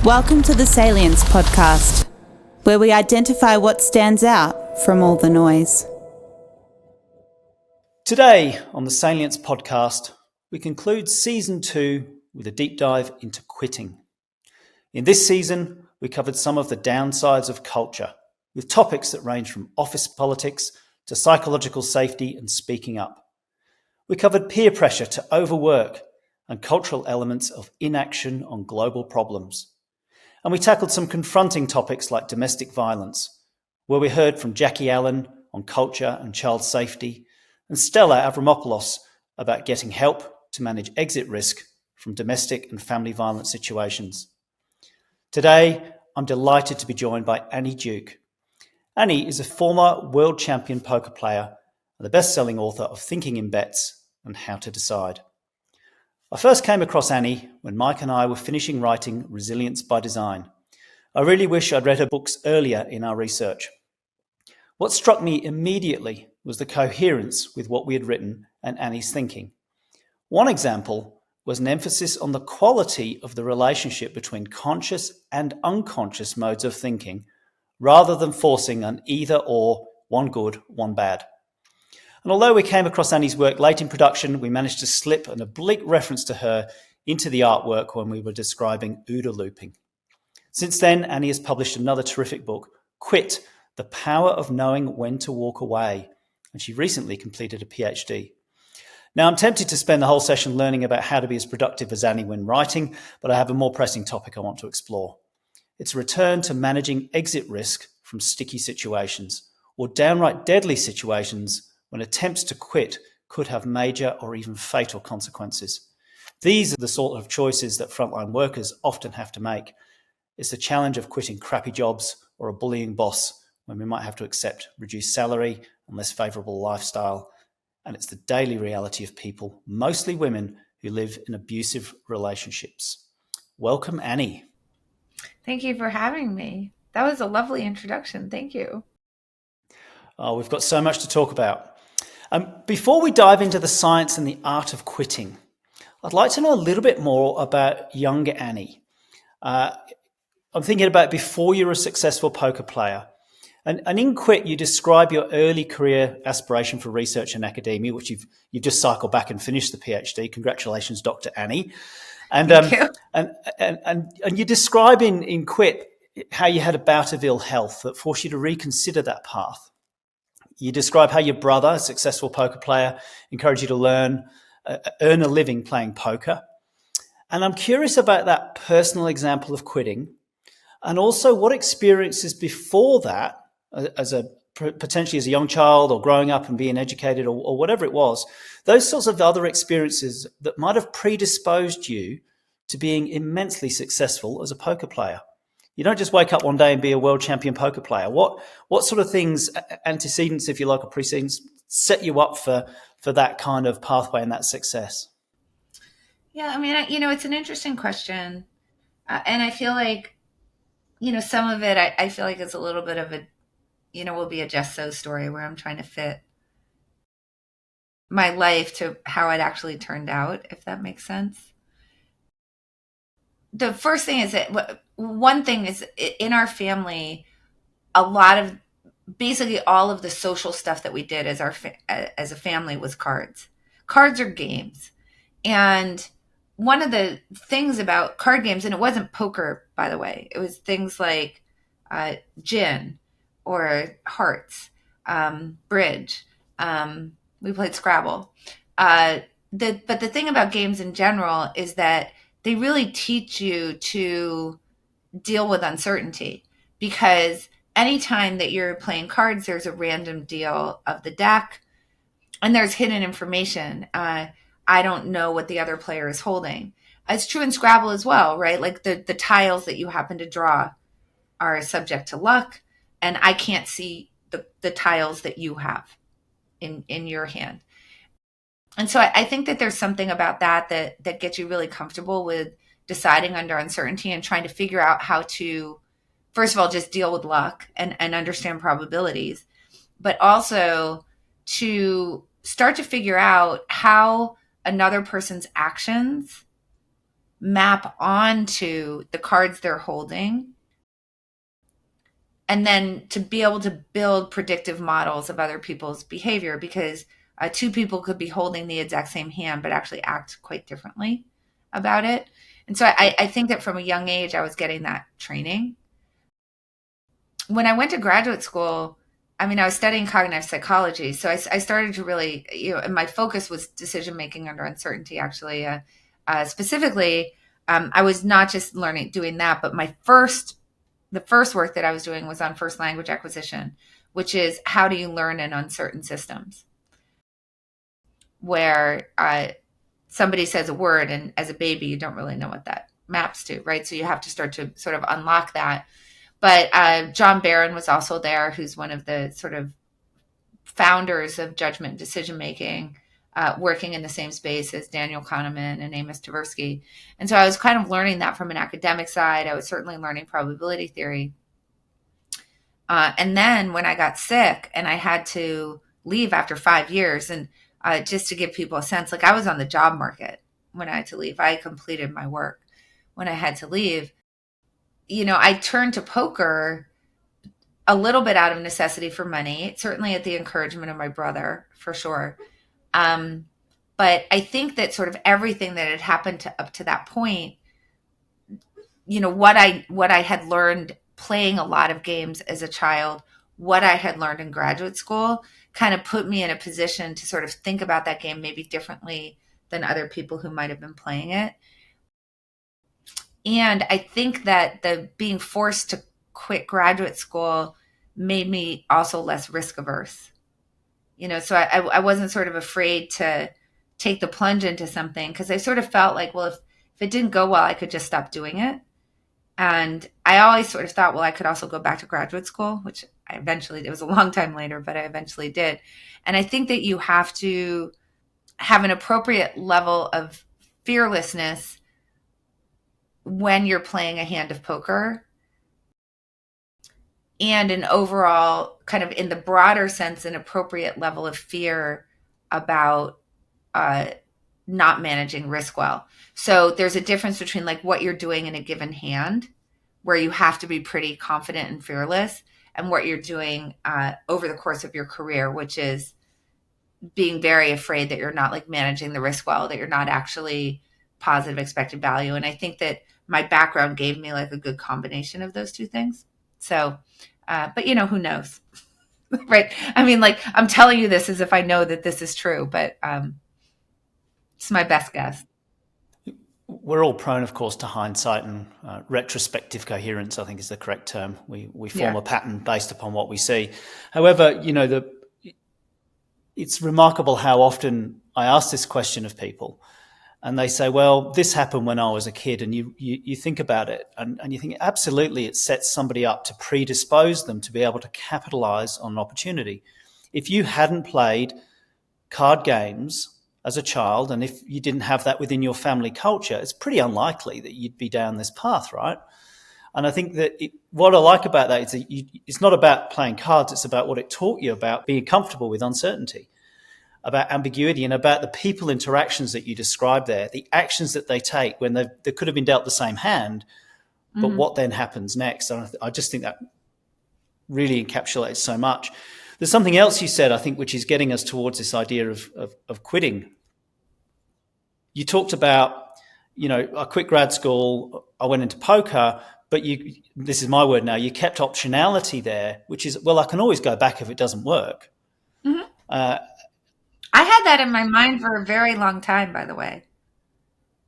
Welcome to the Salience Podcast, where we identify what stands out from all the noise. Today on the Salience Podcast, we conclude Season 2 with a deep dive into quitting. In this season, we covered some of the downsides of culture, with topics that range from office politics to psychological safety and speaking up. We covered peer pressure to overwork and cultural elements of inaction on global problems. And we tackled some confronting topics like domestic violence, where we heard from Jackie Allen on culture and child safety, and Stella Avramopoulos about getting help to manage exit risk from domestic and family violence situations. Today, I'm delighted to be joined by Annie Duke. Annie is a former world champion poker player and the best-selling author of Thinking in Bets and How to Decide. I first came across Annie when Mike and I were finishing writing Resilience by Design. I really wish I'd read her books earlier in our research. What struck me immediately was the coherence with what we had written and Annie's thinking. One example was an emphasis on the quality of the relationship between conscious and unconscious modes of thinking, rather than forcing an either or, one good, one bad. And although we came across Annie's work late in production, we managed to slip an oblique reference to her into the artwork when we were describing OODA looping. Since then, Annie has published another terrific book, Quit: The Power of Knowing When to Walk Away, and she recently completed a PhD. Now, I'm tempted to spend the whole session learning about how to be as productive as Annie when writing, but I have a more pressing topic I want to explore. It's a return to managing exit risk from sticky situations, or downright deadly situations when attempts to quit could have major or even fatal consequences. These are the sort of choices that frontline workers often have to make. It's the challenge of quitting crappy jobs or a bullying boss when we might have to accept reduced salary and less favourable lifestyle. And it's the daily reality of people, mostly women, who live in abusive relationships. Welcome, Annie. Thank you for having me. That was a lovely introduction. Thank you. Oh, we've got so much to talk about. Before we dive into the science and the art of quitting, I'd like to know a little bit more about younger Annie. I'm thinking about before you were a successful poker player. And in Quit, you describe your early career aspiration for research and academia, which you've just cycled back and finished the PhD. Congratulations, Dr. Annie. And Thank you. And you describe in Quit how you had a bout of ill health that forced you to reconsider that path. You describe how your brother, a successful poker player, encouraged you to earn a living playing poker. And I'm curious about that personal example of quitting, and also what experiences before that, potentially as a young child or growing up and being educated or whatever it was, those sorts of other experiences that might have predisposed you to being immensely successful as a poker player. You don't just wake up one day and be a world champion poker player. What sort of things, antecedents, if you like, or precedents, set you up for that kind of pathway and that success? Yeah, I mean, it's an interesting question. And I feel like, some of it, I feel like it's a little bit of a, will be a Just So story where I'm trying to fit my life to how it actually turned out, if that makes sense. The first thing is that one thing is in our family, basically all of the social stuff that we did as a family was cards. Cards are games. And one of the things about card games, and it wasn't poker, by the way, it was things like gin or hearts, bridge. We played Scrabble. But the thing about games in general is that they really teach you to deal with uncertainty, because anytime that you're playing cards, there's a random deal of the deck and there's hidden information. I don't know what the other player is holding. It's true in Scrabble as well, right? Like the tiles that you happen to draw are subject to luck, and I can't see the tiles that you have in your hand. And so I think that there's something about that gets you really comfortable with deciding under uncertainty and trying to figure out how to, first of all, just deal with luck and understand probabilities, but also to start to figure out how another person's actions map onto the cards they're holding, and then to be able to build predictive models of other people's behavior, because two people could be holding the exact same hand but actually act quite differently about it. And so I think that from a young age, I was getting that training. When I went to graduate school, I mean, I was studying cognitive psychology. So I started to really, and my focus was decision making under uncertainty, actually. Specifically, I was not just doing that, but the first work that I was doing was on first language acquisition, which is how do you learn in uncertain systems, where somebody says a word and as a baby, you don't really know what that maps to, right? So you have to start to sort of unlock that. But John Barron was also there, who's one of the sort of founders of judgment and decision making, working in the same space as Daniel Kahneman and Amos Tversky. And so I was kind of learning that from an academic side. I was certainly learning probability theory. And then when I got sick and I had to leave after 5 years, and just to give people a sense, like I was on the job market when I had to leave. I completed my work when I had to leave. I turned to poker a little bit out of necessity for money, certainly at the encouragement of my brother, for sure. But I think that sort of everything that had happened up to that point, what I had learned playing a lot of games as a child, what I had learned in graduate school, kind of put me in a position to sort of think about that game maybe differently than other people who might have been playing it. And I think that the being forced to quit graduate school made me also less risk averse. So I wasn't sort of afraid to take the plunge into something, because I sort of felt like, well, if it didn't go well, I could just stop doing it. And I always sort of thought, well, I could also go back to graduate school, which I eventually, it was a long time later, but I eventually did. And I think that you have to have an appropriate level of fearlessness when you're playing a hand of poker, and an overall, kind of in the broader sense, an appropriate level of fear about not managing risk well. So there's a difference between like what you're doing in a given hand, where you have to be pretty confident and fearless, and what you're doing over the course of your career, which is being very afraid that you're not like managing the risk well, that you're not actually positive expected value. And I think that my background gave me like a good combination of those two things. So, but who knows, right? I mean, like I'm telling you this as if I know that this is true, but it's my best guess. We're all prone, of course, to hindsight, and retrospective coherence, I think, is the correct term. We form a pattern based upon what we see. However, it's remarkable how often I ask this question of people, and they say, well, this happened when I was a kid. And you think about it, and you think, absolutely, it sets somebody up to predispose them to be able to capitalize on an opportunity. If you hadn't played card games as a child, and if you didn't have that within your family culture, it's pretty unlikely that you'd be down this path, right? And I think that what I like about that is that it's not about playing cards, it's about what it taught you about being comfortable with uncertainty, about ambiguity, and about the people interactions that you described there, the actions that they take when they could have been dealt the same hand, but what then happens next. And I just think that really encapsulates so much. There's something else you said, I think, which is getting us towards this idea of quitting. You talked about, I quit grad school, I went into poker, but this is my word now, you kept optionality there, which is, well, I can always go back if it doesn't work. Mm-hmm. I had that in my mind for a very long time, by the way.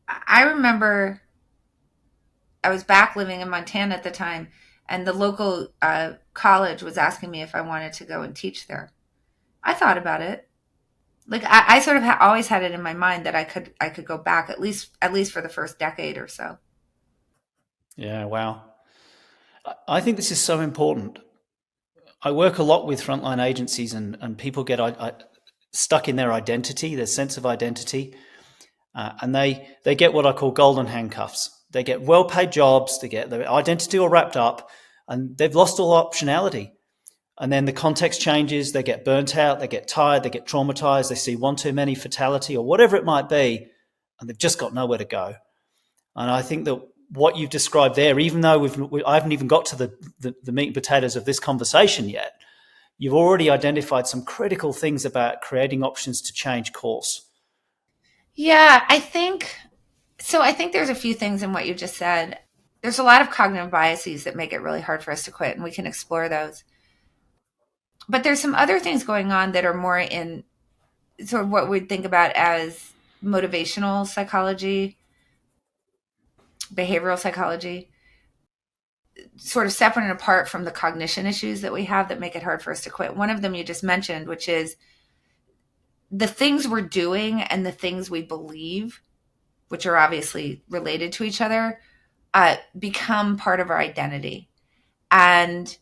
I remember I was back living in Montana at the time, and the local college was asking me if I wanted to go and teach there. I thought about it. Like I sort of always had it in my mind that I could go back at least for the first decade or so. Yeah, wow. I think this is so important. I work a lot with frontline agencies, and people get stuck in their identity, their sense of identity, and they get what I call golden handcuffs. They get well-paid jobs, they get their identity all wrapped up, and they've lost all optionality. And then the context changes, they get burnt out, they get tired, they get traumatized, they see one too many fatality or whatever it might be, and they've just got nowhere to go. And I think that what you've described there, even though I haven't even got to the meat and potatoes of this conversation yet, you've already identified some critical things about creating options to change course. Yeah, I think there's a few things in what you just said. There's a lot of cognitive biases that make it really hard for us to quit, and we can explore those. But there's some other things going on that are more in sort of what we'd think about as motivational psychology, behavioral psychology, sort of separate and apart from the cognition issues that we have that make it hard for us to quit. One of them you just mentioned, which is the things we're doing and the things we believe, which are obviously related to each other, become part of our identity. And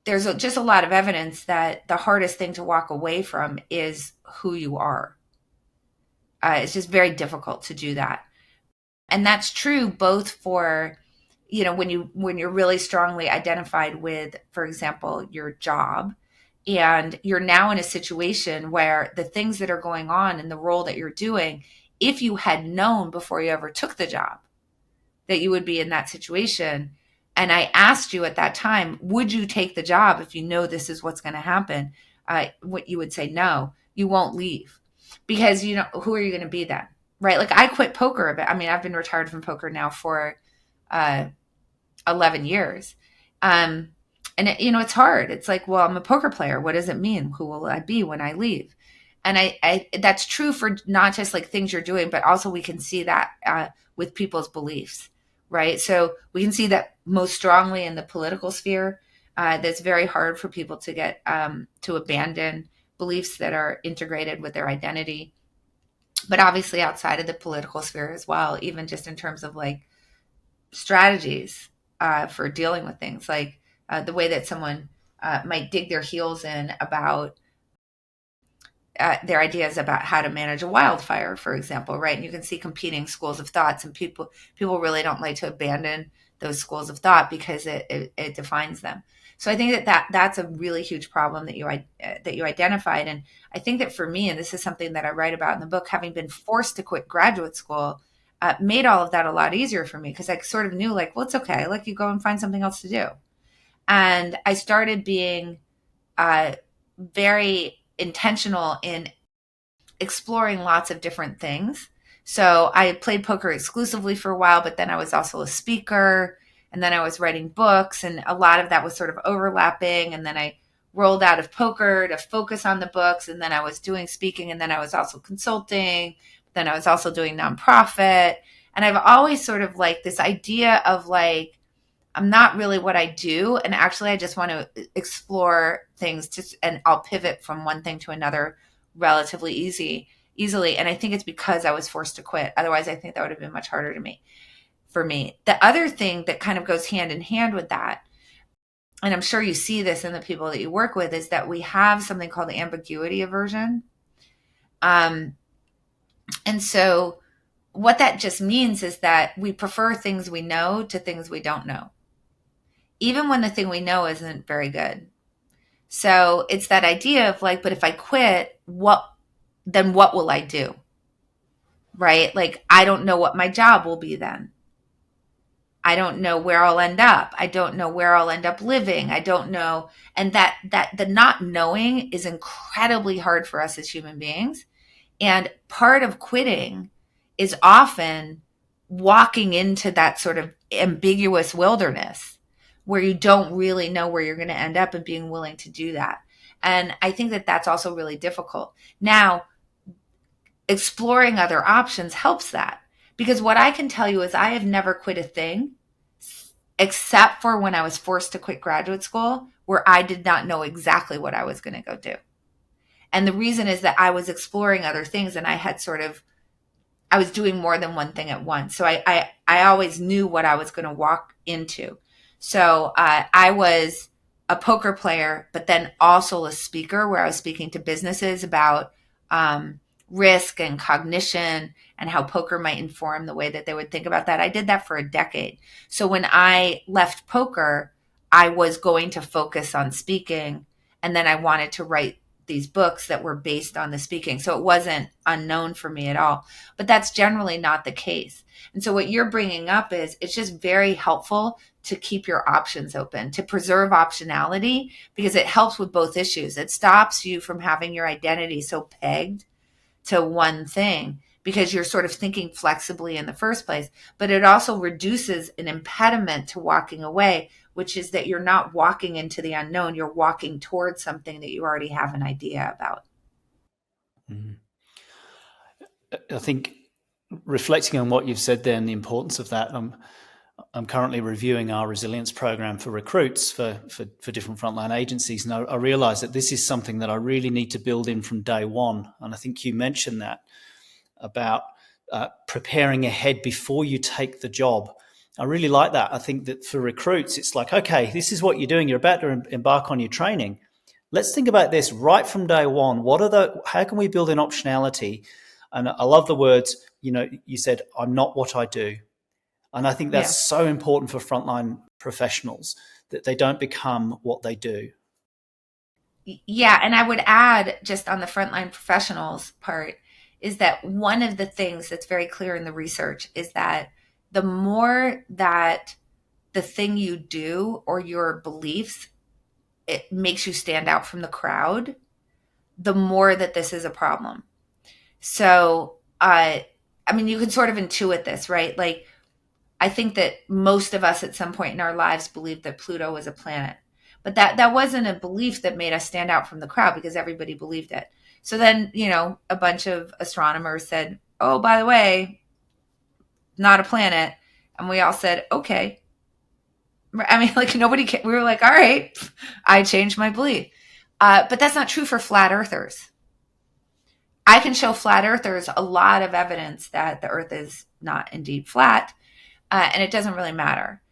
there's just a lot of evidence that the hardest thing to walk away from is who you are. It's just very difficult to do that. And that's true both for, when you're really strongly identified with, for example, your job, and you're now in a situation where the things that are going on in the role that you're doing, if you had known before you ever took the job that you would be in that situation, and I asked you at that time, would you take the job if you know this is what's going to happen? What you would say, no, you won't leave, because who are you going to be then, right? Like, I quit poker a bit. I mean, I've been retired from poker now for 11 years. And it's hard. It's like, well, I'm a poker player. What does it mean? Who will I be when I leave? And I that's true for not just like things you're doing, but also we can see that with people's beliefs, right? So we can see that most strongly in the political sphere. That's very hard for people to get to abandon beliefs that are integrated with their identity. But obviously outside of the political sphere as well, even just in terms of like strategies for dealing with things, like the way that someone might dig their heels in about their ideas about how to manage a wildfire, for example, right? And you can see competing schools of thoughts, and people really don't like to abandon those schools of thought because it defines them. So I think that's a really huge problem that you identified. And I think that for me, and this is something that I write about in the book, having been forced to quit graduate school made all of that a lot easier for me, because I sort of knew, like, well, it's okay. Like, you go and find something else to do. And I started being very intentional in exploring lots of different things. So I played poker exclusively for a while, but then I was also a speaker, and then I was writing books, and a lot of that was sort of overlapping. And then I rolled out of poker to focus on the books, and then I was doing speaking, and then I was also consulting, then I was also doing nonprofit. And I've always sort of like this idea of like, I'm not really what I do. And actually, I just want to explore things and I'll pivot from one thing to another relatively easily. And I think it's because I was forced to quit. Otherwise, I think that would have been much harder for me. The other thing that kind of goes hand in hand with that, and I'm sure you see this in the people that you work with, is that we have something called the ambiguity aversion. And so what that just means is that we prefer things we know to things we don't know, even when the thing we know isn't very good. So it's that idea of like, but if I quit, then what will I do? Right? Like, I don't know what my job will be then. I don't know where I'll end up. I don't know where I'll end up living. I don't know. And that the not knowing is incredibly hard for us as human beings. And part of quitting is often walking into that sort of ambiguous wilderness where you don't really know where you're going to end up, and being willing to do that. And I think that that's also really difficult. Now, exploring other options helps that, because what I can tell you is I have never quit a thing except for when I was forced to quit graduate school, where I did not know exactly what I was going to go do. And the reason is that I was exploring other things, and I was doing more than one thing at once. So I always knew what I was going to walk into. So I was a poker player, but then also a speaker, where I was speaking to businesses about risk and cognition and how poker might inform the way that they would think about that. I did that for a decade. So when I left poker, I was going to focus on speaking, and then I wanted to write these books that were based on the speaking. So it wasn't unknown for me at all, but that's generally not the case. And so what you're bringing up is it's just very helpful to keep your options open, to preserve optionality, because it helps with both issues. It stops you from having your identity so pegged to one thing because you're sort of thinking flexibly in the first place, but it also reduces an impediment to walking away, which is that you're not walking into the unknown. You're walking towards something that you already have an idea about. Mm-hmm. I think reflecting on what you've said there and the importance of that, I'm currently reviewing our resilience program for recruits for different frontline agencies. And I realize that this is something that I really need to build in from day one. And I think you mentioned that about preparing ahead before you take the job. I really like that. I think that for recruits, it's like, okay, this is what you're doing. You're about to embark on your training. Let's think about this right from day one. How can we build in optionality? And I love the words, you said, I'm not what I do. And I think that's so important for frontline professionals, that they don't become what they do. Yeah. And I would add, just on the frontline professionals part, is that one of the things that's very clear in the research is that the more that the thing you do or your beliefs, it makes you stand out from the crowd, the more that this is a problem. So, you can sort of intuit this, right? Like, I think that most of us at some point in our lives believed that Pluto was a planet, but that wasn't a belief that made us stand out from the crowd because everybody believed it. So then, a bunch of astronomers said, oh, by the way, not a planet. And we all said, okay. Nobody, we were like, all right, I changed my belief. But that's not true for flat earthers. I can show flat earthers a lot of evidence that the earth is not indeed flat. And it doesn't really matter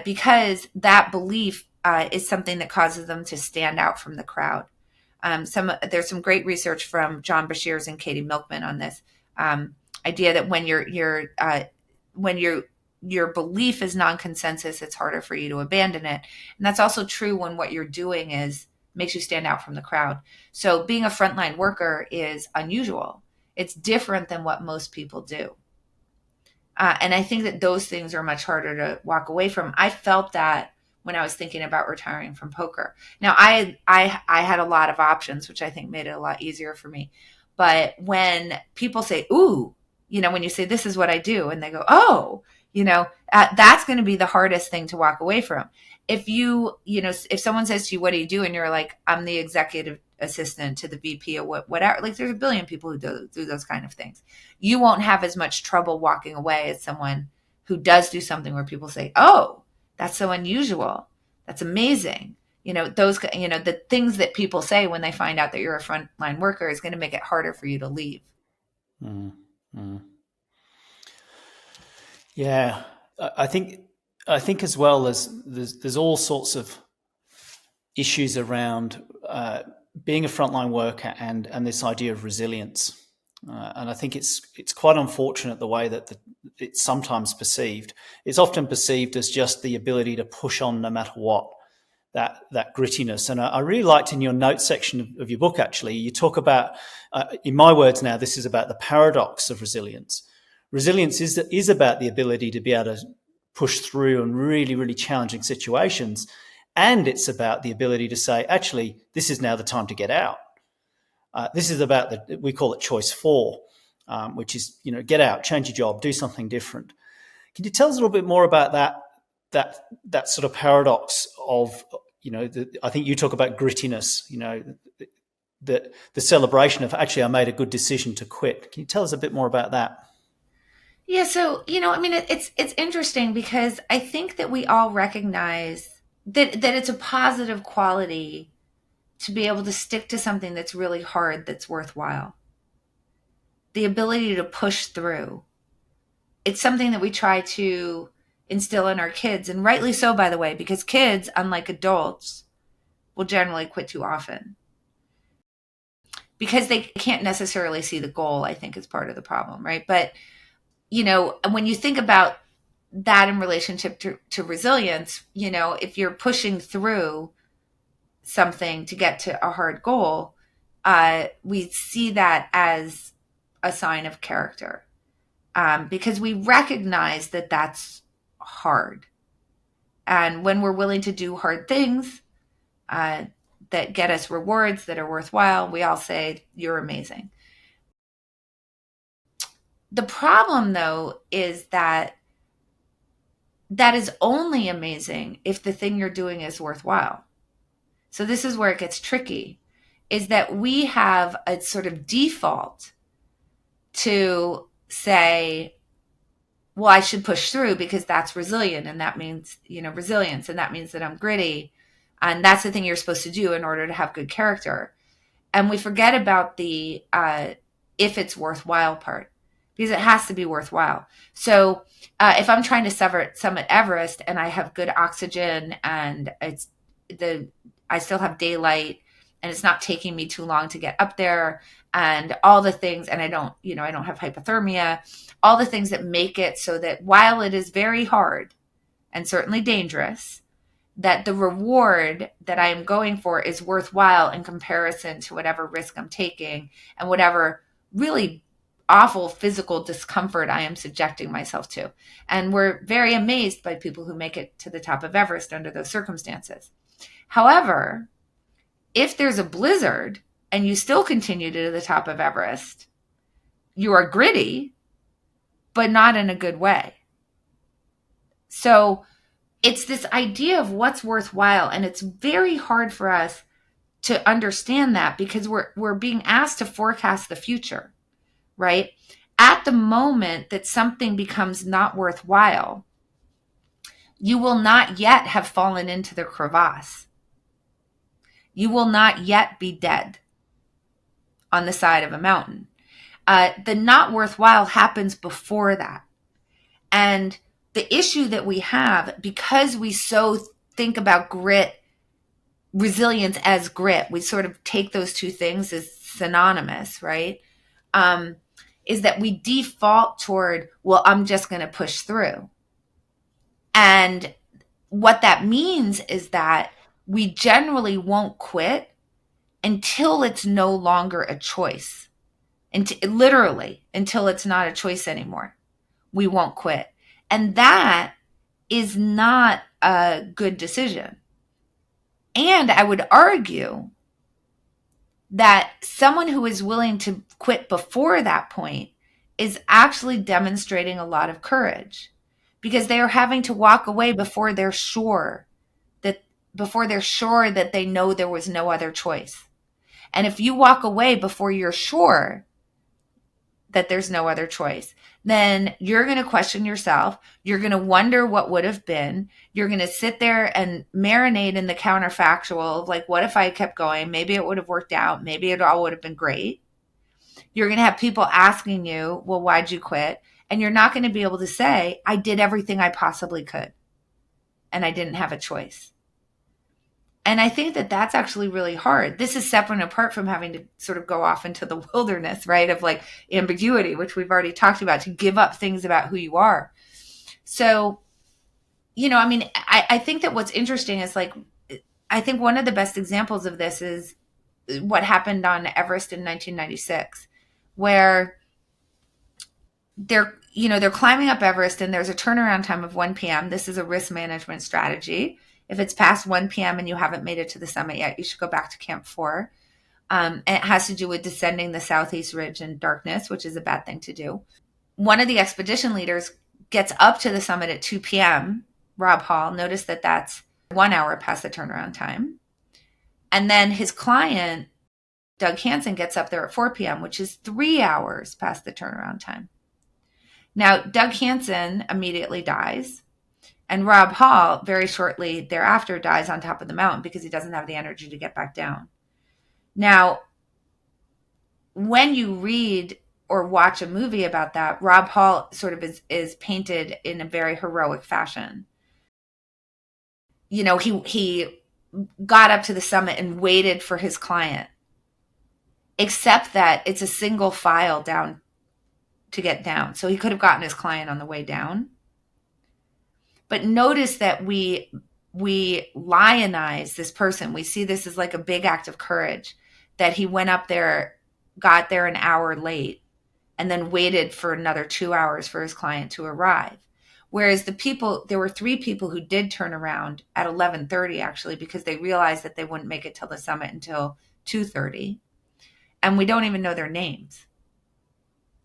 because that belief is something that causes them to stand out from the crowd. There's some great research from John Bashirs and Katie Milkman on this idea that when your belief is non-consensus, it's harder for you to abandon it. And that's also true when what you're doing makes you stand out from the crowd. So being a frontline worker is unusual. It's different than what most people do. And I think that those things are much harder to walk away from. I felt that when I was thinking about retiring from poker. Now, I had a lot of options, which I think made it a lot easier for me. But when people say, ooh, when you say, this is what I do, and they go, oh, that's going to be the hardest thing to walk away from. If if someone says to you, what do you do? And you're like, I'm the executive assistant to the VP or whatever, like there's a billion people who do those kind of things. You won't have as much trouble walking away as someone who does do something where people say, oh, that's so unusual. That's amazing. The things that people say when they find out that you're a frontline worker is going to make it harder for you to leave. Mm-hmm. Yeah, I think as well as there's all sorts of issues around being a frontline worker and this idea of resilience, and I think it's quite unfortunate the way that it's sometimes perceived. It's often perceived as just the ability to push on no matter what, that grittiness. And I really liked in your notes section of your book, actually, you talk about, in my words now, this is about the paradox of resilience. Resilience is about the ability to be able to push through in really, really challenging situations. And it's about the ability to say, actually, this is now the time to get out. This is about we call it choice 4, which is, get out, change your job, do something different. Can you tell us a little bit more about that sort of paradox of, I think you talk about grittiness, the celebration of actually I made a good decision to quit. Can you tell us a bit more about that? Yeah. So, it's interesting because I think that we all recognize that it's a positive quality to be able to stick to something that's really hard, that's worthwhile. The ability to push through. It's something that we try to instill in our kids, and rightly so, by the way, because kids, unlike adults, will generally quit too often. Because they can't necessarily see the goal, I think is part of the problem, right? But when you think about that in relationship to resilience, if you're pushing through something to get to a hard goal, we see that as a sign of character, because we recognize that that's hard. And when we're willing to do hard things that get us rewards that are worthwhile, we all say, you're amazing. The problem, though, is that is only amazing if the thing you're doing is worthwhile. So this is where it gets tricky, is that we have a sort of default to say, well, I should push through because that's resilient, and that means, resilience, and that means that I'm gritty, and that's the thing you're supposed to do in order to have good character. And we forget about the if it's worthwhile part, because it has to be worthwhile. So if I'm trying to summit Everest and I have good oxygen and I still have daylight and it's not taking me too long to get up there and all the things, and I don't have hypothermia, all the things that make it so that while it is very hard and certainly dangerous, that the reward that I am going for is worthwhile in comparison to whatever risk I'm taking and whatever really awful physical discomfort I am subjecting myself to. And we're very amazed by people who make it to the top of Everest under those circumstances. However, if there's a blizzard and you still continue to the top of Everest, you are gritty, but not in a good way. So it's this idea of what's worthwhile. And it's very hard for us to understand that because we're being asked to forecast the future, right? At the moment that something becomes not worthwhile, you will not yet have fallen into the crevasse. You will not yet be dead on the side of a mountain. The not worthwhile happens before that. And the issue that we have, because we so think about grit, resilience as grit, we sort of take those two things as synonymous, right? Is that we default toward, well, I'm just going to push through. And what that means is that we generally won't quit until it's no longer a choice. Literally, until it's not a choice anymore. We won't quit. And that is not a good decision. And I would argue that someone who is willing to quit before that point is actually demonstrating a lot of courage, because they are having to walk away before they're sure that they know there was no other choice. And if you walk away before you're sure that there's no other choice, then you're going to question yourself. You're going to wonder what would have been. You're going to sit there and marinate in the counterfactual of like, what if I kept going? Maybe it would have worked out. Maybe it all would have been great. You're going to have people asking you, well, why'd you quit? And you're not going to be able to say, I did everything I possibly could, and I didn't have a choice. And I think that that's actually really hard. This is separate and apart from having to sort of go off into the wilderness, right? Of like ambiguity, which we've already talked about, to give up things about who you are. So, I think that what's interesting is like, I think one of the best examples of this is what happened on Everest in 1996, where they're climbing up Everest and there's a turnaround time of 1 p.m. This is a risk management strategy. If it's past 1 p.m. and you haven't made it to the summit yet, you should go back to Camp 4. And it has to do with descending the southeast ridge in darkness, which is a bad thing to do. One of the expedition leaders gets up to the summit at 2 p.m., Rob Hall. Notice that that's 1 hour past the turnaround time. And then his client, Doug Hansen, gets up there at 4 p.m., which is 3 hours past the turnaround time. Now, Doug Hansen immediately dies. And Rob Hall, very shortly thereafter, dies on top of the mountain because he doesn't have the energy to get back down. Now, when you read or watch a movie about that, Rob Hall sort of is painted in a very heroic fashion. He got up to the summit and waited for his client, except that it's a single file down to get down. So he could have gotten his client on the way down. But notice that we lionize this person. We see this as like a big act of courage, that he went up there, got there an hour late, and then waited for another 2 hours for his client to arrive. Whereas there were 3 people who did turn around at 11:30 actually, because they realized that they wouldn't make it till the summit until 2:30. And we don't even know their names.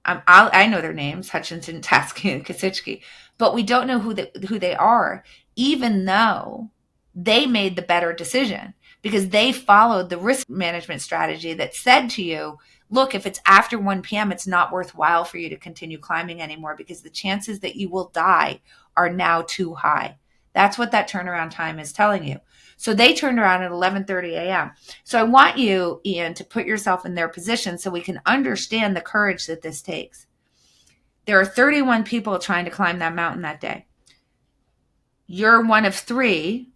I know their names, Hutchinson, Tasky, and Kosicki, but we don't know who they are, even though they made the better decision because they followed the risk management strategy that said to you, look, if it's after 1 p.m., it's not worthwhile for you to continue climbing anymore because the chances that you will die are now too high. That's what that turnaround time is telling you. So they turned around at 11:30 a.m. So I want you, Ian, to put yourself in their position so we can understand the courage that this takes. There are 31 people trying to climb that mountain that day. You're one of 3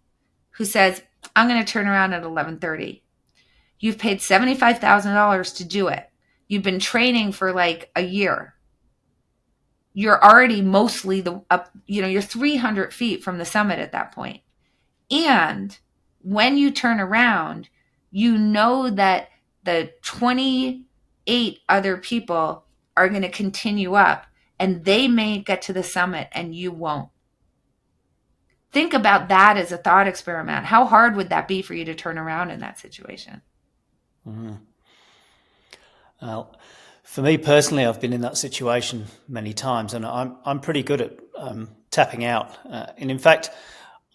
who says, I'm going to turn around at 11:30. You've paid $75,000 to do it. You've been training for like a year. You're already mostly you're 300 feet from the summit at that point. And when you turn around, you know that the 28 other people are going to continue up and they may get to the summit and you won't. Think about that as a thought experiment. How hard would that be for you to turn around in that situation? Mm-hmm. Well, for me personally, I've been in that situation many times, and I'm pretty good at tapping out. And in fact,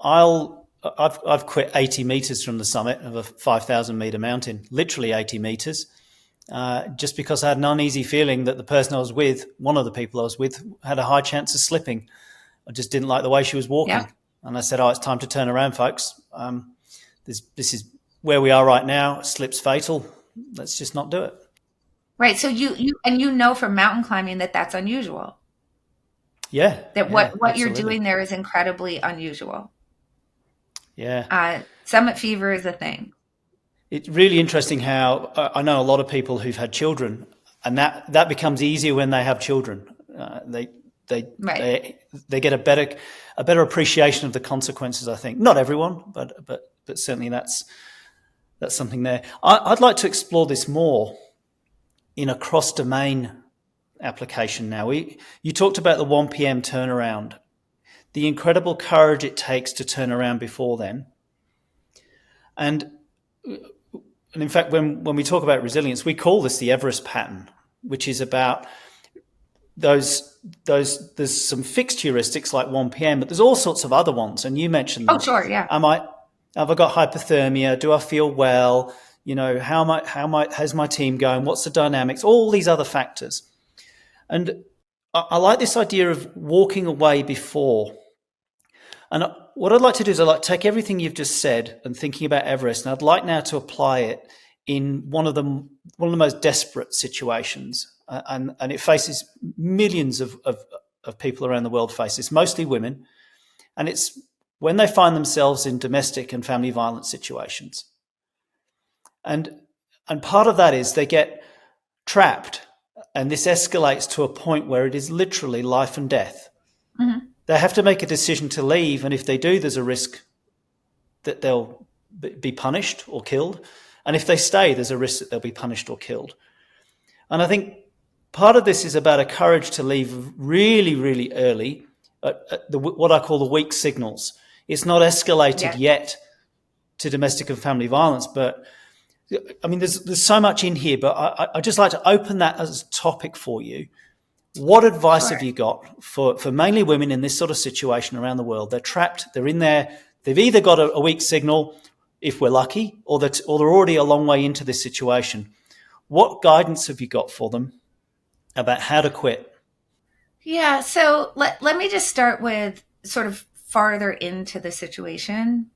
I've quit 80 meters from the summit of a 5,000 meter mountain, literally 80 meters, just because I had an uneasy feeling that the person I was with, one of the people I was with, had a high chance of slipping. I just didn't like the way she was walking. Yeah. And I said, it's time to turn around, folks. This is where we are right now. Slip's fatal. Let's just not do it. Right. So you know from mountain climbing that that's unusual. Yeah. That what you're doing there is incredibly unusual. Yeah. Summit fever is a thing. It's really interesting how I know a lot of people who've had children, and that becomes easier when they have children. They get a better appreciation of the consequences, I think. Not everyone, but certainly that's something there. I'd like to explore this more in a cross-domain application now. You talked about the 1 p.m. turnaround, the incredible courage it takes to turn around before then. And in fact, when we talk about resilience, we call this the Everest pattern, which is about those there's some fixed heuristics like 1 p.m., but there's all sorts of other ones. And you mentioned them. Oh, sure, yeah. Have I got hypothermia? Do I feel well? How's my team going? What's the dynamics? All these other factors. And I like this idea of walking away before. And what I'd like to do is I'd like to take everything you've just said and thinking about Everest, and I'd like now to apply it in one of the most desperate situations. And it faces millions of people around the world face this, mostly women. And it's when they find themselves in domestic and family violence situations. And part of that is they get trapped, and this escalates to a point where it is literally life and death. Mm-hmm. They have to make a decision to leave, and if they do, there's a risk that they'll be punished or killed. And if they stay, there's a risk that they'll be punished or killed. And I think part of this is about a courage to leave really, really early at what I call the weak signals. It's not escalated yet to domestic and family violence, but I mean, there's so much in here, but I'd just like to open that as a topic for you. What advice have you got for mainly women in this sort of situation around the world? They're trapped, they're in there, they've either got a weak signal, if we're lucky, or they're already a long way into this situation. What guidance have you got for them about how to quit? Yeah, so let me just start with sort of farther into the situation.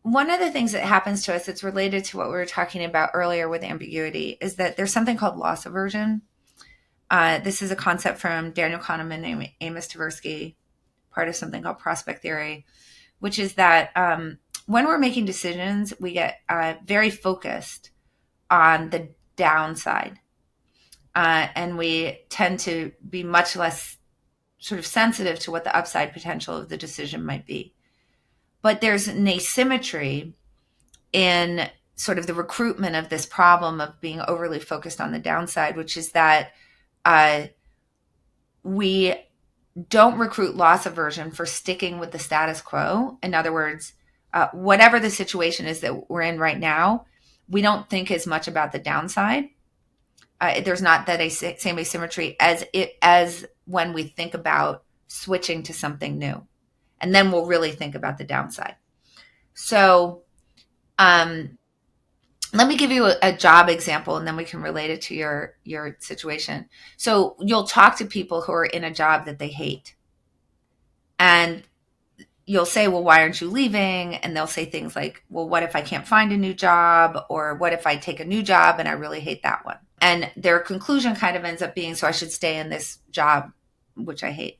One of the things that happens to us that's related to what we were talking about earlier with ambiguity is that there's something called loss aversion. This is a concept from Daniel Kahneman and Amos Tversky, part of something called prospect theory, which is that when we're making decisions, we get very focused on the downside. And we tend to be much less sort of sensitive to what the upside potential of the decision might be. But there's an asymmetry in sort of the recruitment of this problem of being overly focused on the downside, which is that we don't recruit loss aversion for sticking with the status quo. In other words, whatever the situation is that we're in right now, we don't think as much about the downside. There's not that same asymmetry as when we think about switching to something new, and then we'll really think about the downside. So, let me give you a job example, and then we can relate it to your situation. So you'll talk to people who are in a job that they hate, and you'll say, well, why aren't you leaving? And they'll say things like, well, what if I can't find a new job? Or what if I take a new job and I really hate that one? And their conclusion kind of ends up being, so I should stay in this job, which I hate.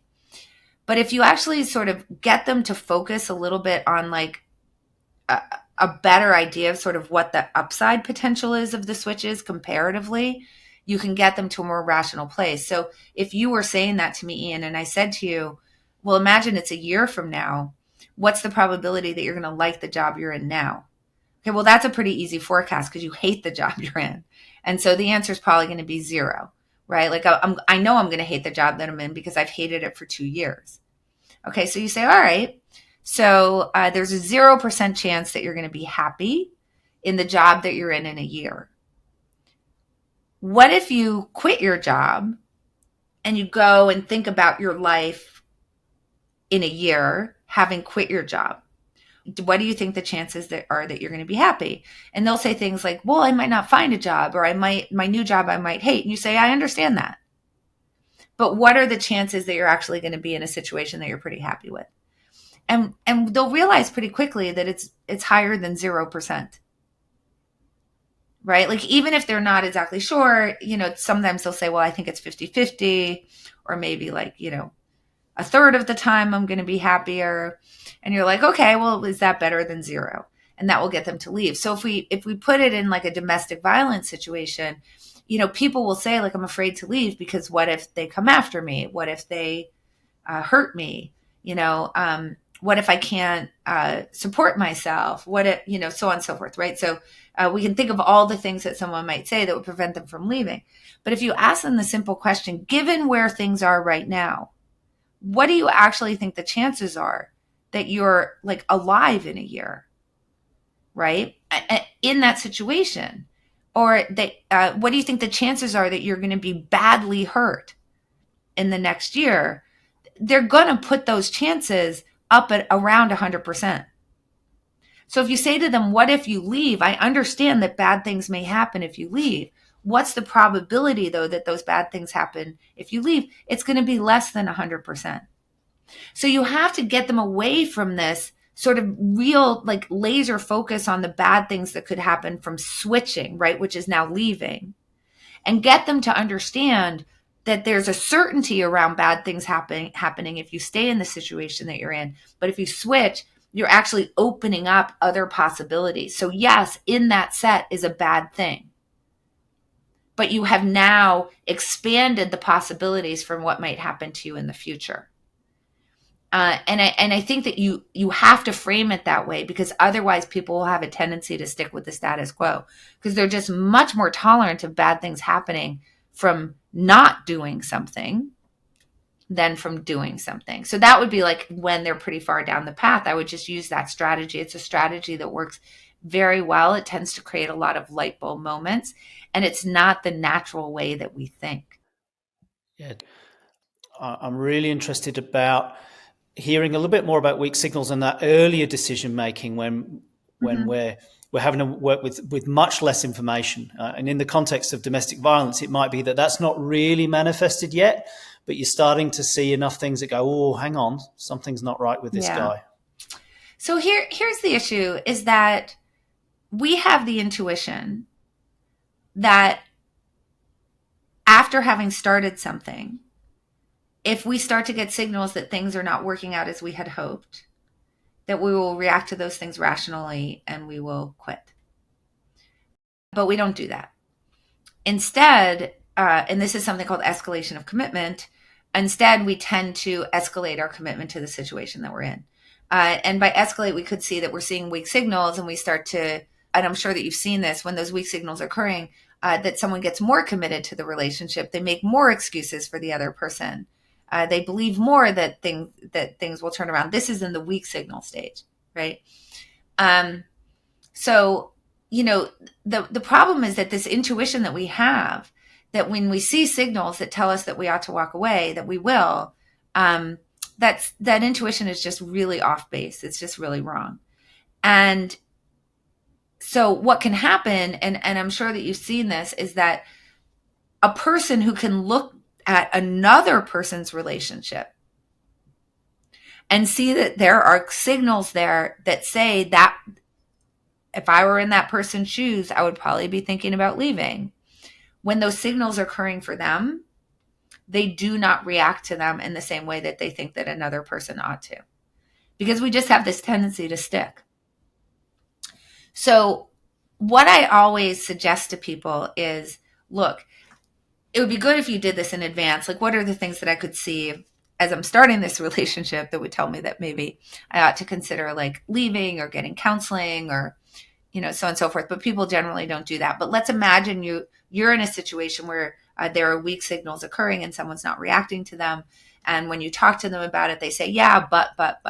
But if you actually sort of get them to focus a little bit on like a better idea of sort of what the upside potential is of the switches comparatively, you can get them to a more rational place. So if you were saying that to me, Ian, and I said to you, well, imagine it's a year from now, what's the probability that you're going to like the job you're in now? Okay, well, that's a pretty easy forecast because you hate the job you're in. And so the answer is probably going to be 0, right? Like I know I'm going to hate the job that I'm in because I've hated it for 2 years. Okay, so you say, all right, so there's a 0% chance that you're going to be happy in the job that you're in a year. What if you quit your job and you go and think about your life in a year, having quit your job? What do you think the chances that you're going to be happy? And they'll say things like, well, I might not find a job, or my new job I might hate. And you say, I understand that. But what are the chances that you're actually going to be in a situation that you're pretty happy with? And they'll realize pretty quickly that it's higher than 0%. Right? Like, even if they're not exactly sure, sometimes they'll say, well, I think it's 50-50, or maybe like, a third of the time I'm going to be happier. And you're like, okay, well, is that better than 0? And that will get them to leave. So if we put it in like a domestic violence situation, people will say like, I'm afraid to leave because what if they come after me? What if they hurt me? What if I can't support myself? What if, so on and so forth, right? So we can think of all the things that someone might say that would prevent them from leaving. But if you ask them the simple question, given where things are right now, what do you actually think the chances are that you're like alive in a year, right? In that situation? Or that what do you think the chances are that you're going to be badly hurt in the next year? They're going to put those chances up at around 100%. So if you say to them, what if you leave? I understand that bad things may happen if you leave. What's the probability, though, that those bad things happen if you leave? It's going to be less than 100%. So you have to get them away from this sort of real, like, laser focus on the bad things that could happen from switching, right, which is now leaving, and get them to understand that there's a certainty around bad things happening if you stay in the situation that you're in. But if you switch, you're actually opening up other possibilities. So yes, in that set is a bad thing, but you have now expanded the possibilities from what might happen to you in the future. And I think that you have to frame it that way, because otherwise people will have a tendency to stick with the status quo, because they're just much more tolerant of bad things happening from not doing something than from doing something. So that would be like when they're pretty far down the path, I would just use that strategy. It's a strategy that works very well. It tends to create a lot of light bulb moments, and it's not the natural way that we think. Yeah, I'm really interested about hearing a little bit more about weak signals and that earlier decision making when we're having to work with much less information. And in the context of domestic violence, it might be that that's not really manifested yet, but you're starting to see enough things that go, oh, hang on, something's not right with this guy. So here's the issue, is that we have the intuition that after having started something, if we start to get signals that things are not working out as we had hoped, that we will react to those things rationally and we will quit. But we don't do that. Instead, and this is something called escalation of commitment, instead we tend to escalate our commitment to the situation that we're in. And by escalate, we could see that we're seeing weak signals, and we start to and I'm sure that you've seen this, when those weak signals are occurring, that someone gets more committed to the relationship, they make more excuses for the other person. They believe more that things will turn around. This is in the weak signal stage, right? So, the problem is that this intuition that we have, that when we see signals that tell us that we ought to walk away, that we will, that intuition is just really off base. It's just really wrong. And so what can happen, and I'm sure that you've seen this, is that a person who can look at another person's relationship and see that there are signals there that say that if I were in that person's shoes, I would probably be thinking about leaving. When those signals are occurring for them, they do not react to them in the same way that they think that another person ought to, because we just have this tendency to stick. So what I always suggest to people is, look, it would be good if you did this in advance. Like, what are the things that I could see as I'm starting this relationship that would tell me that maybe I ought to consider like leaving or getting counseling or, so on and so forth. But people generally don't do that. But let's imagine you're in a situation where there are weak signals occurring and someone's not reacting to them. And when you talk to them about it, they say, yeah, but, but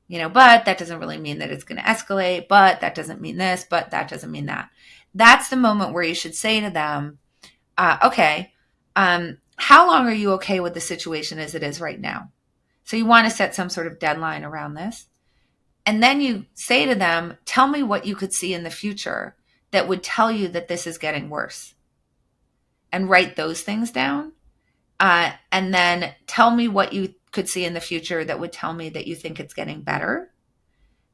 that doesn't really mean that it's going to escalate, but that doesn't mean this, but that doesn't mean that. That's the moment where you should say to them, okay, how long are you okay with the situation as it is right now? So you want to set some sort of deadline around this. And then you say to them, tell me what you could see in the future that would tell you that this is getting worse. And write those things down. And then tell me what you could see in the future that would tell me that you think it's getting better.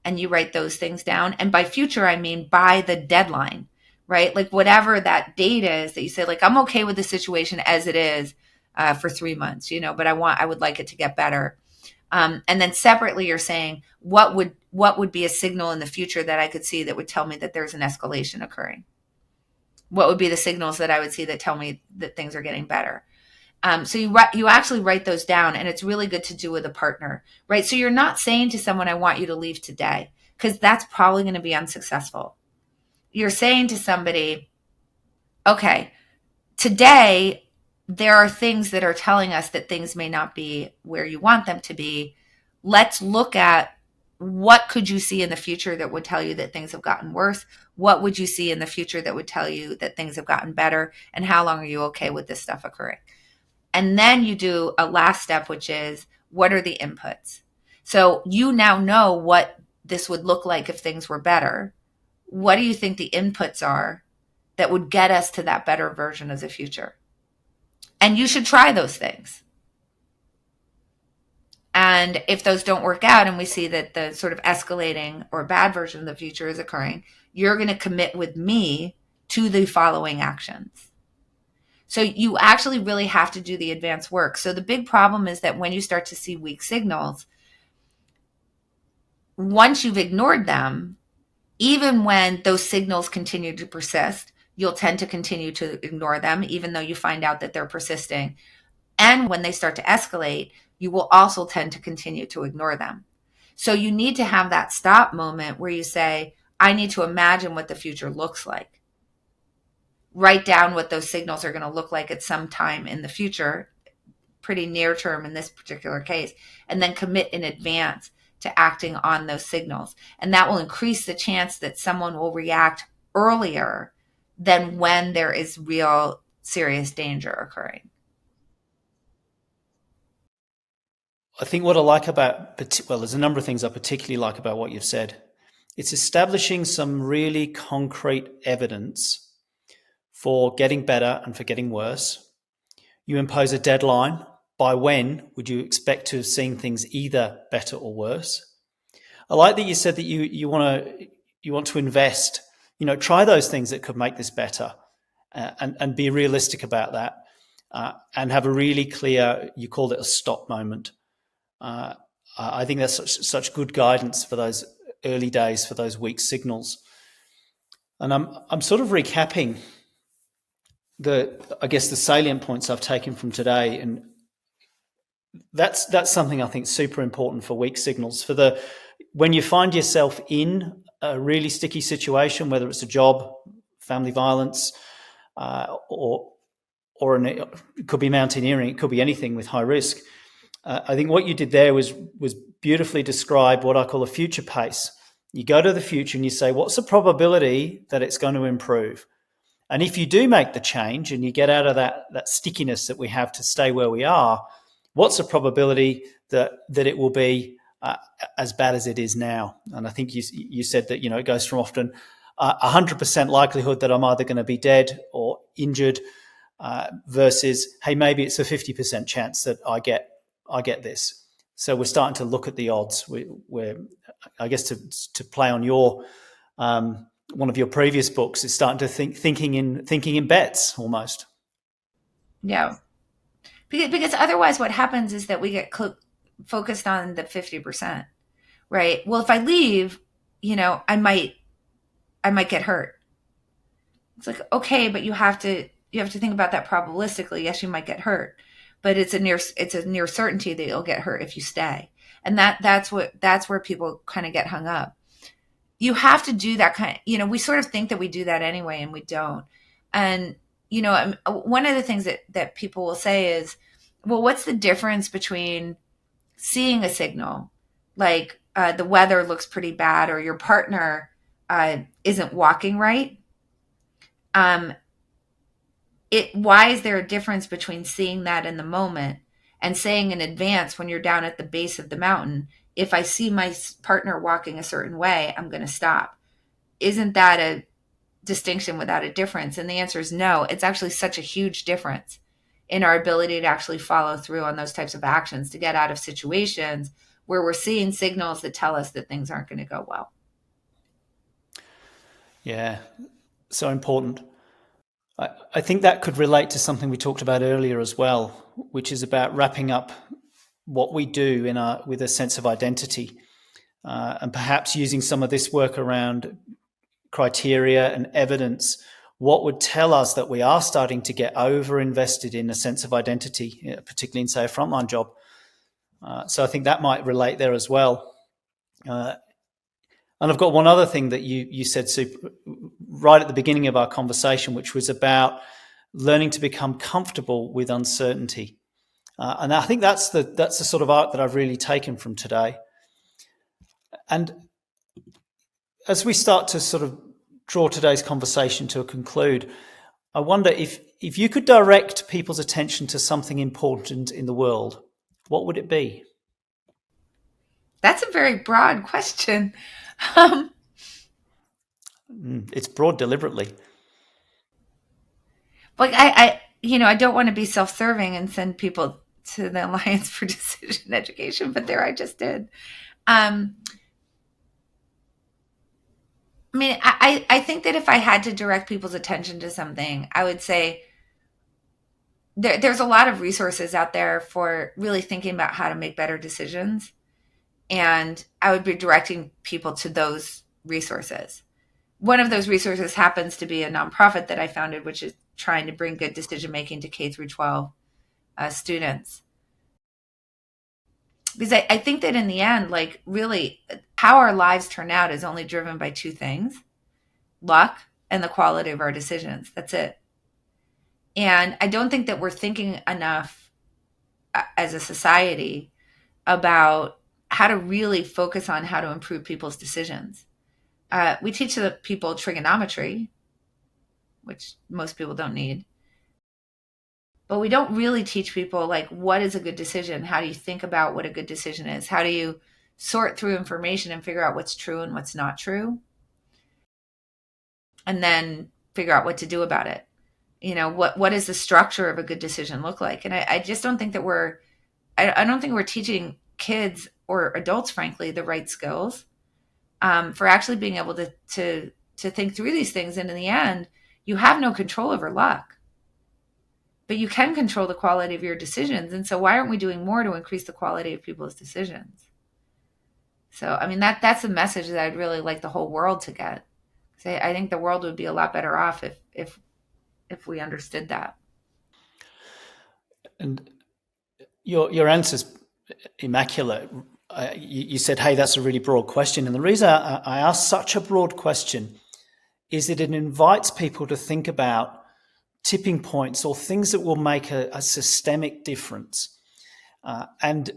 And you write those things down. And by future, I mean by the deadline, right? Like whatever that date is that you say, like, I'm okay with the situation as it is for 3 months, but I would like it to get better. And then separately, you're saying, what would be a signal in the future that I could see that would tell me that there's an escalation occurring? What would be the signals that I would see that tell me that things are getting better? So you actually write those down, and it's really good to do with a partner, right? So you're not saying to someone, I want you to leave today, because that's probably going to be unsuccessful. You're saying to somebody, okay, today there are things that are telling us that things may not be where you want them to be. Let's look at what could you see in the future that would tell you that things have gotten worse? What would you see in the future that would tell you that things have gotten better? And how long are you okay with this stuff occurring? And then you do a last step, which is, what are the inputs? So you now know what this would look like if things were better. What do you think the inputs are that would get us to that better version of the future? And you should try those things. And if those don't work out and we see that the sort of escalating or bad version of the future is occurring, you're going to commit with me to the following actions. So you actually really have to do the advanced work. So the big problem is that when you start to see weak signals, once you've ignored them, even when those signals continue to persist, you'll tend to continue to ignore them, even though you find out that they're persisting. And when they start to escalate, you will also tend to continue to ignore them. So you need to have that stop moment where you say, I need to imagine what the future looks like. Write down what those signals are going to look like at some time in the future, pretty near term in this particular case, and then commit in advance to acting on those signals. And that will increase the chance that someone will react earlier than when there is real serious danger occurring. I think what I like about, there's a number of things I particularly like about what you've said. It's establishing some really concrete evidence for getting better and for getting worse. You impose a deadline. By when would you expect to have seen things either better or worse? I like that you said that you want to invest. Try those things that could make this better, and be realistic about that, and have a really clear. You called it a stop moment. I think that's such good guidance for those early days, for those weak signals. And I'm sort of recapping the salient points I've taken from today, and that's something I think super important for weak signals. When you find yourself in a really sticky situation, whether it's a job, family violence, or it could be mountaineering, it could be anything with high risk. I think what you did there was beautifully describe what I call a future pace. You go to the future and you say, what's the probability that it's going to improve? And if you do make the change and you get out of that stickiness that we have to stay where we are, what's the probability that it will be as bad as it is now? And I think you said that, it goes from often 100% likelihood that I'm either going to be dead or injured versus, hey, maybe it's a 50% chance that I get this. So we're starting to look at the odds. We're, I guess, to play on your one of your previous books, is starting to thinking in bets almost. Yeah, because otherwise, what happens is that we get focused on the 50%, right? Well, if I leave, I might get hurt. It's like, okay, but you have to think about that probabilistically. Yes, you might get hurt, but it's a near certainty that you'll get hurt if you stay. And that's where people kind of get hung up. You have to do that we sort of think that we do that anyway, and we don't. And, one of the things that people will say is, well, what's the difference between seeing a signal, like the weather looks pretty bad, or your partner isn't walking right? Why is there a difference between seeing that in the moment and saying in advance, when you're down at the base of the mountain, if I see my partner walking a certain way, I'm going to stop? Isn't that a distinction without a difference? And the answer is no. It's actually such a huge difference in our ability to actually follow through on those types of actions, to get out of situations where we're seeing signals that tell us that things aren't going to go well. Yeah, so important. I think that could relate to something we talked about earlier as well, which is about wrapping up what we do with a sense of identity, and perhaps using some of this work around criteria and evidence. What would tell us that we are starting to get over-invested in a sense of identity, particularly in, say, a frontline job? So I think that might relate there as well. And I've got one other thing that you said, Sue, right at the beginning of our conversation, which was about learning to become comfortable with uncertainty. And I think that's the sort of arc that I've really taken from today. And as we start to sort of draw today's conversation to a conclude, I wonder if you could direct people's attention to something important in the world, what would it be? That's a very broad question. It's broad deliberately. Like I don't want to be self-serving and send people to the Alliance for Decision Education, but there I just did. I think that if I had to direct people's attention to something, I would say there's a lot of resources out there for really thinking about how to make better decisions. And I would be directing people to those resources. One of those resources happens to be a nonprofit that I founded, which is trying to bring good decision-making to K through 12 students. Because I think that in the end, like, really how our lives turn out is only driven by two things: luck and the quality of our decisions. That's it. And I don't think that we're thinking enough as a society about how to really focus on how to improve people's decisions. We teach the people trigonometry, which most people don't need. But we don't really teach people, like, what is a good decision? How do you think about what a good decision is? How do you sort through information and figure out what's true and what's not true? And then figure out what to do about it. What does the structure of a good decision look like? And I just don't think that I don't think we're teaching kids or adults, frankly, the right skills for actually being able to think through these things. And in the end, you have no control over luck, but you can control the quality of your decisions. And so why aren't we doing more to increase the quality of people's decisions? So, that's a message that I'd really like the whole world to get. I think the world would be a lot better off if we understood that. And your answer's immaculate. you said, hey, that's a really broad question. And the reason I ask such a broad question is that it invites people to think about tipping points or things that will make a systemic difference. And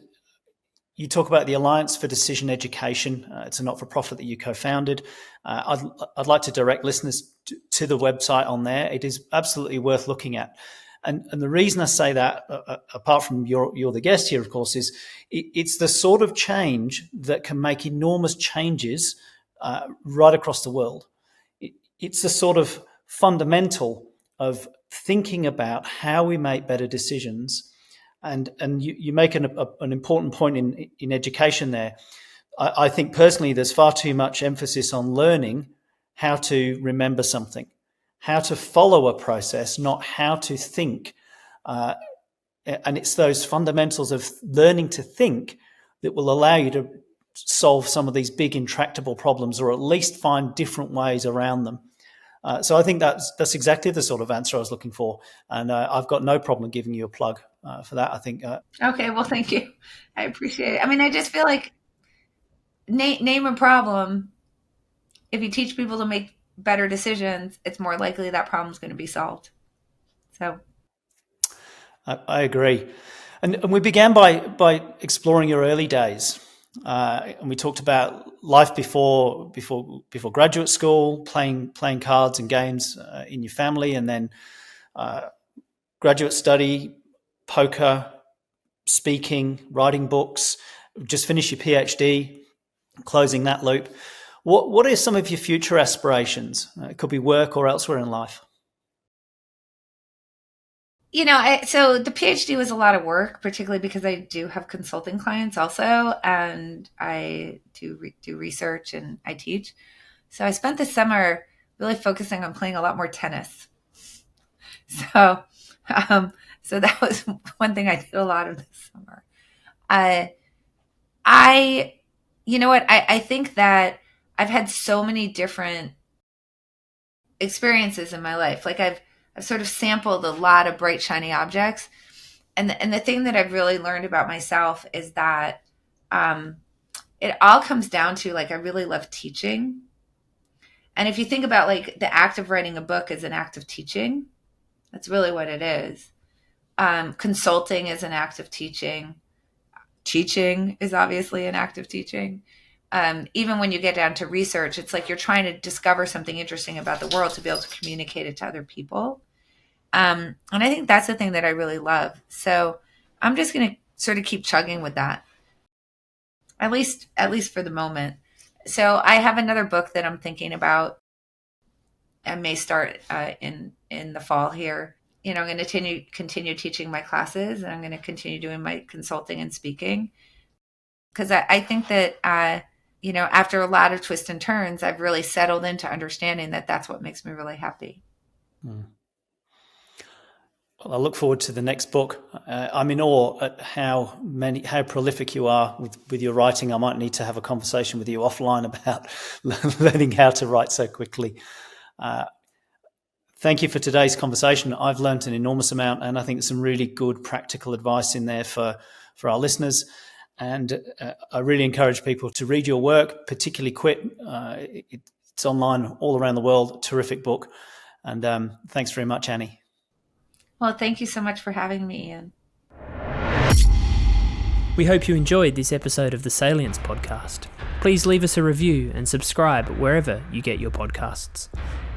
you talk about the Alliance for Decision Education. It's a not-for-profit that you co-founded. I'd like to direct listeners to the website on there. It is absolutely worth looking at. And the reason I say that, apart from you're the guest here, of course, is it's the sort of change that can make enormous changes right across the world. It's the sort of fundamental of thinking about how we make better decisions. And you make an important point in education there. I think personally there's far too much emphasis on learning how to remember something, how to follow a process, not how to think. And it's those fundamentals of learning to think that will allow you to solve some of these big intractable problems, or at least find different ways around them. So I think that's exactly the sort of answer I was looking for. And I've got no problem giving you a plug for that. I think. Okay, well, thank you. I appreciate it. I mean, I just feel like name a problem. If you teach people to make better decisions, it's more likely that problem's going to be solved. So I agree. And we began by exploring your early days. And we talked about life before graduate school, playing cards and games in your family, and then graduate study, poker, speaking, writing books. Just finished your PhD, closing that loop. What are some of your future aspirations? It could be work or elsewhere in life. So the PhD was a lot of work, particularly because I do have consulting clients also, and I do research and I teach. So I spent the summer really focusing on playing a lot more tennis. So that was one thing I did a lot of this summer. I think that I've had so many different experiences in my life. Like I've sort of sampled a lot of bright, shiny objects. And the thing that I've really learned about myself is that it all comes down to, like, I really love teaching. And if you think about, like, the act of writing a book is an act of teaching, that's really what it is. Consulting is an act of teaching. Teaching is obviously an act of teaching. Even when you get down to research, it's like you're trying to discover something interesting about the world to be able to communicate it to other people. And I think that's the thing that I really love. So I'm just going to sort of keep chugging with that, at least for the moment. So I have another book that I'm thinking about. I may start in the fall here. I'm going to continue teaching my classes, and I'm going to continue doing my consulting and speaking, because I think that after a lot of twists and turns, I've really settled into understanding that that's what makes me really happy. Well, I look forward to the next book. I'm in awe at how prolific you are with your writing. I might need to have a conversation with you offline about learning how to write so quickly. Thank you for today's conversation. I've learned an enormous amount, and I think there's some really good practical advice in there for our listeners. And I really encourage people to read your work, particularly Quit. It's online all around the world. Terrific book. And thanks very much, Annie. Well, thank you so much for having me, Ian. We hope you enjoyed this episode of the Salience Podcast. Please leave us a review and subscribe wherever you get your podcasts.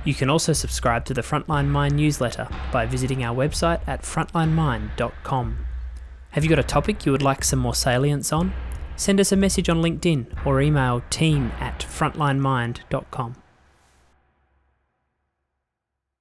You can also subscribe to the Frontline Mind newsletter by visiting our website at frontlinemind.com. Have you got a topic you would like some more salience on? Send us a message on LinkedIn or email team@frontlinemind.com.